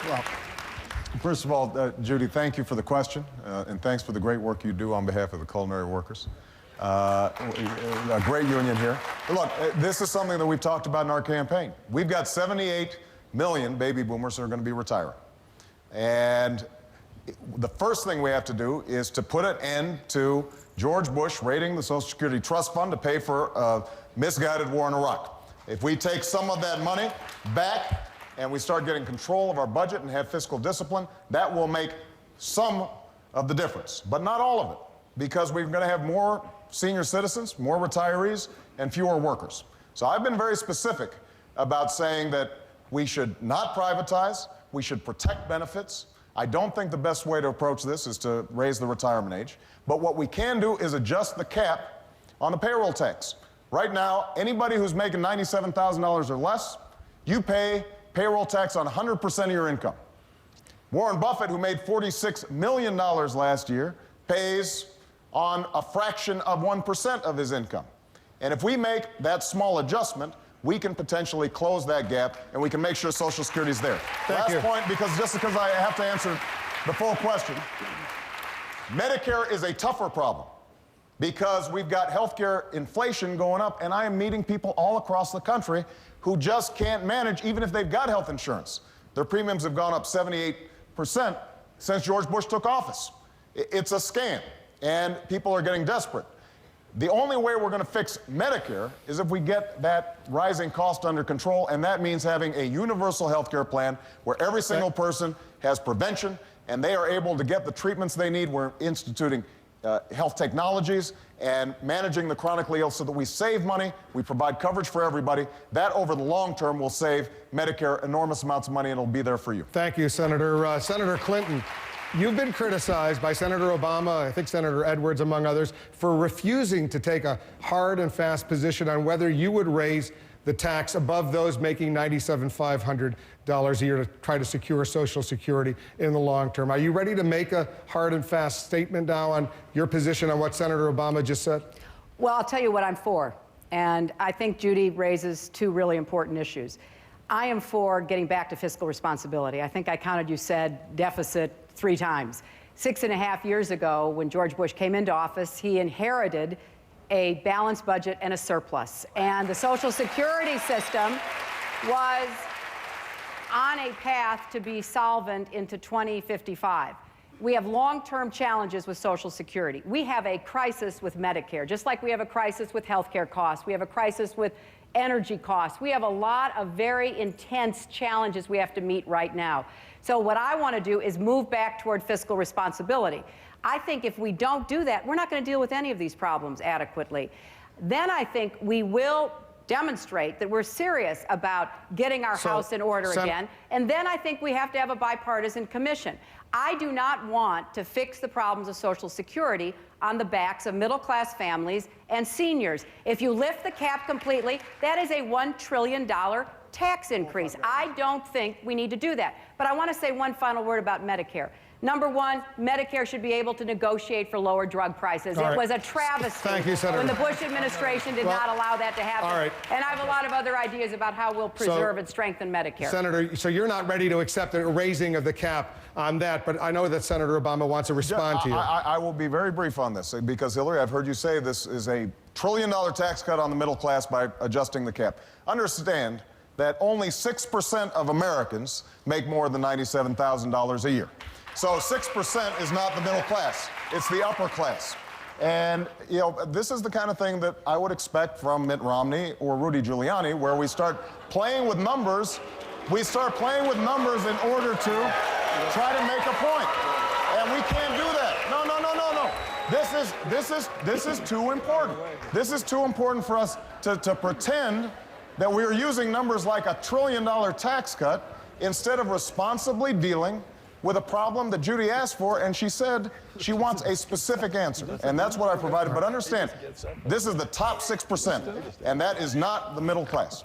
Well, first of all, Judy, thank you for the question, and thanks for the great work you do on behalf of the culinary workers. A great union here. But look, this is something that we've talked about in our campaign. We've got 78 million baby boomers that are going to be retiring. And the first thing we have to do is to put an end to George Bush raiding the Social Security Trust Fund to pay for a misguided war in Iraq. If we take some of that money back and we start getting control of our budget and have fiscal discipline, that will make some of the difference, but not all of it, because we're going to have more senior citizens, more retirees, and fewer workers. So I've been very specific about saying that we should not privatize, we should protect benefits. I don't think the best way to approach this is to raise the retirement age, but what we can do is adjust the cap on the payroll tax. Right now, anybody who's making $97,000 or less, you pay payroll tax on 100% of your income. Warren Buffett, who made $46 million last year, pays on a fraction of 1% of his income. And if we make that small adjustment, we can potentially close that gap, and we can make sure Social Security is there. Last point, because I have to answer the full question. Medicare is a tougher problem because we've got healthcare inflation going up, and I am meeting people all across the country who just can't manage, even if they've got health insurance. Their premiums have gone up 78% since George Bush took office. It's a scam, and people are getting desperate. The only way we're going to fix Medicare is if we get that rising cost under control, and that means having a universal health care plan where every single person has prevention and they are able to get the treatments they need. We're instituting health technologies and managing the chronically ill so that we save money, we provide coverage for everybody. That, over the long term, will save Medicare enormous amounts of money, and it'll be there for you. Thank you, Senator. Senator Clinton, you've been criticized by Senator Obama, I think Senator Edwards, among others, for refusing to take a hard and fast position on whether you would raise the tax above those making $97,500 a year to try to secure Social Security in the long term. Are you ready to make a hard and fast statement now on your position on what Senator Obama just said? Well, I'll tell you what I'm for. And I think Judy raises two really important issues. I am for getting back to fiscal responsibility. I think I counted you said deficit 3 times. 6.5 years ago, when George Bush came into office, he inherited a balanced budget and a surplus. And the Social Security system was on a path to be solvent into 2055. We have long-term challenges with Social Security. We have a crisis with Medicare, just like we have a crisis with health care costs. We have a crisis with energy costs. We have a lot of very intense challenges we have to meet right now. So what I want to do is move back toward fiscal responsibility. I think if we don't do that, we're not going to deal with any of these problems adequately. Then I think we will demonstrate that we're serious about getting our house in order again. And then I think we have to have a bipartisan commission. I do not want to fix the problems of Social Security on the backs of middle-class families and seniors. If you lift the cap completely, that is a $1 trillion tax increase. I don't think we need to do that. But I want to say one final word about Medicare. Number one, Medicare should be able to negotiate for lower drug prices. It was a travesty when the Bush administration did not allow that to happen. And I have a lot of other ideas about how we'll preserve and strengthen Medicare. Senator, so you're not ready to accept a raising of the cap on that, but I know that Senator Obama wants to respond to you. I will be very brief on this, because, Hillary, I've heard you say this is a $1 trillion tax cut on the middle class by adjusting the cap. Understand that only 6% of Americans make more than $97,000 a year. So 6% is not the middle class, it's the upper class. And, you know, this is the kind of thing that I would expect from Mitt Romney or Rudy Giuliani, where we start playing with numbers. We start playing with numbers in order to try to make a point. And we can't do that. No. This is too important. This is too important for us to pretend that we are using numbers like $1 trillion tax cut instead of responsibly dealing with a problem that Judy asked for, and she said she wants a specific answer. And that's what I provided. But understand, this is the top 6%, and that is not the middle class.